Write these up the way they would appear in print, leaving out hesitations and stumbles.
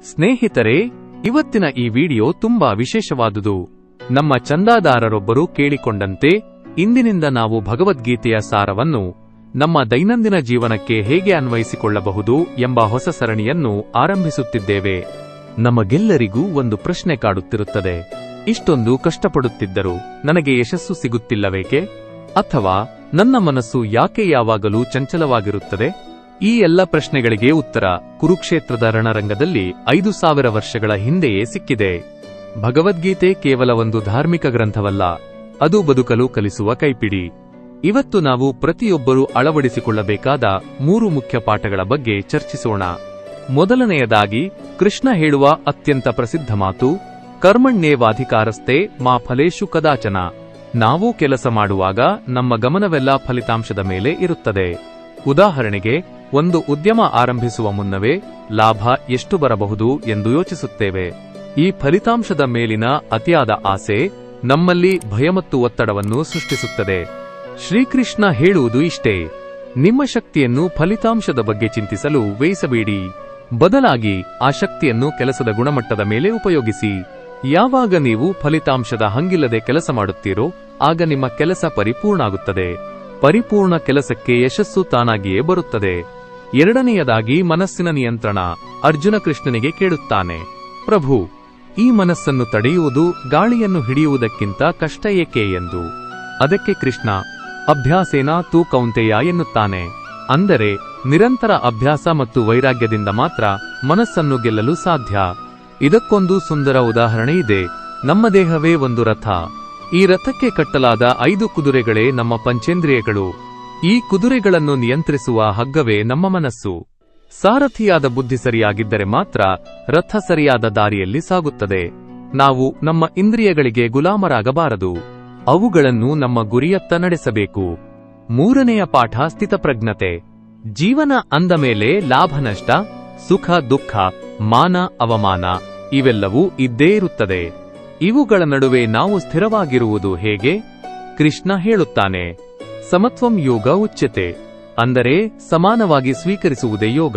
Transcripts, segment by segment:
ಸ್ನೇಹಿತರೆ, ಇವತ್ತಿನ ಈ ವಿಡಿಯೋ ತುಂಬಾ ವಿಶೇಷವಾದುದು. ನಮ್ಮ ಚಂದಾದಾರರೊಬ್ಬರು ಕೇಳಿಕೊಂಡಂತೆ ಇಂದಿನಿಂದ ನಾವು ಭಗವದ್ಗೀತೆಯ ಸಾರವನ್ನು ನಮ್ಮ ದೈನಂದಿನ ಜೀವನಕ್ಕೆ ಹೇಗೆ ಅನ್ವಯಿಸಿಕೊಳ್ಳಬಹುದು ಎಂಬ ಹೊಸ ಸರಣಿಯನ್ನು ಆರಂಭಿಸುತ್ತಿದ್ದೇವೆ. ನಮಗೆಲ್ಲರಿಗೂ ಒಂದು ಪ್ರಶ್ನೆ ಕಾಡುತ್ತಿರುತ್ತದೆ. ಇಷ್ಟೊಂದು ಕಷ್ಟಪಡುತ್ತಿದ್ದರೂ ನನಗೆ ಯಶಸ್ಸು ಸಿಗುತ್ತಿಲ್ಲವೇಕೆ? ಅಥವಾ ನನ್ನ ಮನಸ್ಸು ಯಾಕೆ ಯಾವಾಗಲೂ ಚಂಚಲವಾಗಿರುತ್ತದೆ? ಈ ಎಲ್ಲ ಪ್ರಶ್ನೆಗಳಿಗೆ ಉತ್ತರ ಕುರುಕ್ಷೇತ್ರದ ರಣರಂಗದಲ್ಲಿ 5000 ವರ್ಷಗಳ ಹಿಂದೆಯೇ ಸಿಕ್ಕಿದೆ. ಭಗವದ್ಗೀತೆ ಕೇವಲ ಒಂದು ಧಾರ್ಮಿಕ ಗ್ರಂಥವಲ್ಲ, ಅದು ಬದುಕಲು ಕಲಿಸುವ ಕೈಪಿಡಿ. ಇವತ್ತು ನಾವು ಪ್ರತಿಯೊಬ್ಬರೂ ಅಳವಡಿಸಿಕೊಳ್ಳಬೇಕಾದ 3 ಮುಖ್ಯ ಪಾಠಗಳ ಬಗ್ಗೆ ಚರ್ಚಿಸೋಣ. ಮೊದಲನೆಯದಾಗಿ, ಕೃಷ್ಣ ಹೇಳುವ ಅತ್ಯಂತ ಪ್ರಸಿದ್ಧ ಮಾತು, ಕರ್ಮಣ್ಯೇವಾಧಿಕಾರಸ್ಥೆ ಮಾ ಫಲೇಷು ಕದಾಚನ. ನಾವು ಕೆಲಸ ಮಾಡುವಾಗ ನಮ್ಮ ಗಮನವೆಲ್ಲ ಫಲಿತಾಂಶದ ಮೇಲೆ ಇರುತ್ತದೆ. ಉದಾಹರಣೆಗೆ, ಒಂದು ಉದ್ಯಮ ಆರಂಭಿಸುವ ಮುನ್ನವೇ ಲಾಭ ಎಷ್ಟು ಬರಬಹುದು ಎಂದು ಯೋಚಿಸುತ್ತೇವೆ. ಈ ಫಲಿತಾಂಶದ ಮೇಲಿನ ಅತಿಯಾದ ಆಸೆ ನಮ್ಮಲ್ಲಿ ಭಯ ಮತ್ತು ಒತ್ತಡವನ್ನು ಸೃಷ್ಟಿಸುತ್ತದೆ. ಶ್ರೀಕೃಷ್ಣ ಹೇಳುವುದು ಇಷ್ಟೇ: ನಿಮ್ಮ ಶಕ್ತಿಯನ್ನು ಫಲಿತಾಂಶದ ಬಗ್ಗೆ ಚಿಂತಿಸಲು ವ್ಯಯಿಸಬೇಡಿ. ಬದಲಾಗಿ ಆ ಶಕ್ತಿಯನ್ನು ಕೆಲಸದ ಗುಣಮಟ್ಟದ ಮೇಲೆ ಉಪಯೋಗಿಸಿ. ಯಾವಾಗ ನೀವು ಫಲಿತಾಂಶದ ಹಂಗಿಲ್ಲದೆ ಕೆಲಸ ಮಾಡುತ್ತೀರೋ ಆಗ ನಿಮ್ಮ ಕೆಲಸ ಪರಿಪೂರ್ಣ ಆಗುತ್ತದೆ. ಪರಿಪೂರ್ಣ ಕೆಲಸಕ್ಕೆ ಯಶಸ್ಸು ತಾನಾಗಿಯೇ ಬರುತ್ತದೆ. ಎರಡನೆಯದಾಗಿ, ಮನಸ್ಸಿನ ನಿಯಂತ್ರಣ. ಅರ್ಜುನ ಕೃಷ್ಣನಿಗೆ ಕೇಳುತ್ತಾನೆ, ಪ್ರಭು, ಈ ಮನಸ್ಸನ್ನು ತಡೆಯುವುದು ಗಾಳಿಯನ್ನು ಹಿಡಿಯುವುದಕ್ಕಿಂತ ಕಷ್ಟ ಏಕೆ ಎಂದು. ಅದಕ್ಕೆ ಕೃಷ್ಣ, ಅಭ್ಯಾಸೇನ ತೂ ಕೌಂತೆಯ ಎನ್ನುತ್ತಾನೆ. ಅಂದರೆ ನಿರಂತರ ಅಭ್ಯಾಸ ಮತ್ತು ವೈರಾಗ್ಯದಿಂದ ಮಾತ್ರ ಮನಸ್ಸನ್ನು ಗೆಲ್ಲಲು ಸಾಧ್ಯ. ಇದಕ್ಕೊಂದು ಸುಂದರ ಉದಾಹರಣೆ ಇದೆ. ನಮ್ಮ ದೇಹವೇ ಒಂದು ರಥ. ಈ ರಥಕ್ಕೆ ಕಟ್ಟಲಾದ 5 ಕುದುರೆಗಳೇ ನಮ್ಮ ಪಂಚೇಂದ್ರಿಯಗಳು. ಈ ಕುದುರೆಗಳನ್ನು ನಿಯಂತ್ರಿಸುವ ಹಗ್ಗವೇ ನಮ್ಮ ಮನಸ್ಸು. ಸಾರಥಿಯಾದ ಬುದ್ಧಿ ಸರಿಯಾಗಿದ್ದರೆ ಮಾತ್ರ ರಥ ಸರಿಯಾದ ದಾರಿಯಲ್ಲಿ ಸಾಗುತ್ತದೆ. ನಾವು ನಮ್ಮ ಇಂದ್ರಿಯಗಳಿಗೆ ಗುಲಾಮರಾಗಬಾರದು, ಅವುಗಳನ್ನು ನಮ್ಮ ಗುರಿಯತ್ತ ನಡೆಸಬೇಕು. ಮೂರನೆಯ ಪಾಠ, ಸ್ಥಿತಪ್ರಜ್ಞತೆ. ಜೀವನ ಅಂದ ಮೇಲೆ ಲಾಭ ನಷ್ಟ, ಸುಖ ದುಃಖ, ಮಾನ ಅವಮಾನ ಇವೆಲ್ಲವೂ ಇದ್ದೇ ಇರುತ್ತದೆ. ಇವುಗಳ ನಡುವೆ ನಾವು ಸ್ಥಿರವಾಗಿರುವುದು ಹೇಗೆ? ಕೃಷ್ಣ ಹೇಳುತ್ತಾನೆ, ಸಮತ್ವಂ ಯೋಗ ಉಚ್ಯತೆ. ಅಂದರೆ ಸಮಾನವಾಗಿ ಸ್ವೀಕರಿಸುವುದೇ ಯೋಗ.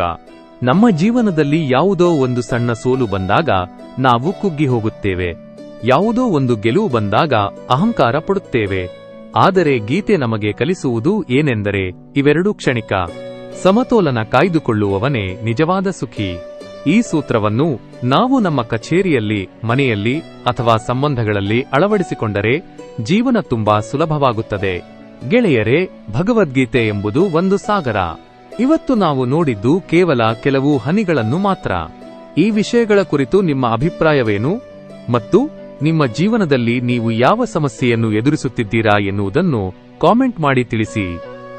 ನಮ್ಮ ಜೀವನದಲ್ಲಿ ಯಾವುದೋ ಒಂದು ಸಣ್ಣ ಸೋಲು ಬಂದಾಗ ನಾವು ಕುಗ್ಗಿ ಹೋಗುತ್ತೇವೆ. ಯಾವುದೋ ಒಂದು ಗೆಲುವು ಬಂದಾಗ ಅಹಂಕಾರ ಪಡುತ್ತೇವೆ. ಆದರೆ ಗೀತೆ ನಮಗೆ ಕಲಿಸುವುದು ಏನೆಂದರೆ, ಇವೆರಡೂ ಕ್ಷಣಿಕ. ಸಮತೋಲನ ಕಾಯ್ದುಕೊಳ್ಳುವವನೇ ನಿಜವಾದ ಸುಖಿ. ಈ ಸೂತ್ರವನ್ನು ನಾವು ನಮ್ಮ ಕಚೇರಿಯಲ್ಲಿ, ಮನೆಯಲ್ಲಿ ಅಥವಾ ಸಂಬಂಧಗಳಲ್ಲಿ ಅಳವಡಿಸಿಕೊಂಡರೆ ಜೀವನ ತುಂಬಾ ಸುಲಭವಾಗುತ್ತದೆ. ಗೆಳೆಯರೇ, ಭಗವದ್ಗೀತೆ ಎಂಬುದು ಒಂದು ಸಾಗರ. ಇವತ್ತು ನಾವು ನೋಡಿದ್ದು ಕೇವಲ ಕೆಲವು ಹನಿಗಳನ್ನು ಮಾತ್ರ. ಈ ವಿಷಯಗಳ ಕುರಿತು ನಿಮ್ಮ ಅಭಿಪ್ರಾಯವೇನು? ಮತ್ತು ನಿಮ್ಮ ಜೀವನದಲ್ಲಿ ನೀವು ಯಾವ ಸಮಸ್ಯೆಯನ್ನು ಎದುರಿಸುತ್ತಿದ್ದೀರಾ ಎನ್ನುವುದನ್ನು ಕಾಮೆಂಟ್ ಮಾಡಿ ತಿಳಿಸಿ.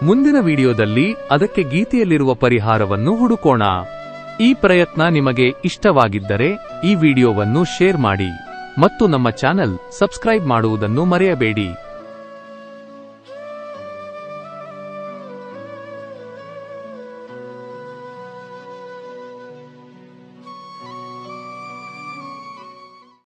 ಮುಂದಿನ ವಿಡಿಯೋದಲ್ಲಿ ಅದಕ್ಕೆ ಗೀತೆಯಲ್ಲಿರುವ ಪರಿಹಾರವನ್ನು ಹುಡುಕೋಣ. ಈ ಪ್ರಯತ್ನ ನಿಮಗೆ ಇಷ್ಟವಾಗಿದ್ದರೆ ಈ ವಿಡಿಯೋವನ್ನು ಶೇರ್ ಮಾಡಿ ಮತ್ತು ನಮ್ಮ ಚಾನೆಲ್ ಸಬ್ಸ್ಕ್ರೈಬ್ ಮಾಡುವುದನ್ನು ಮರೆಯಬೇಡಿ.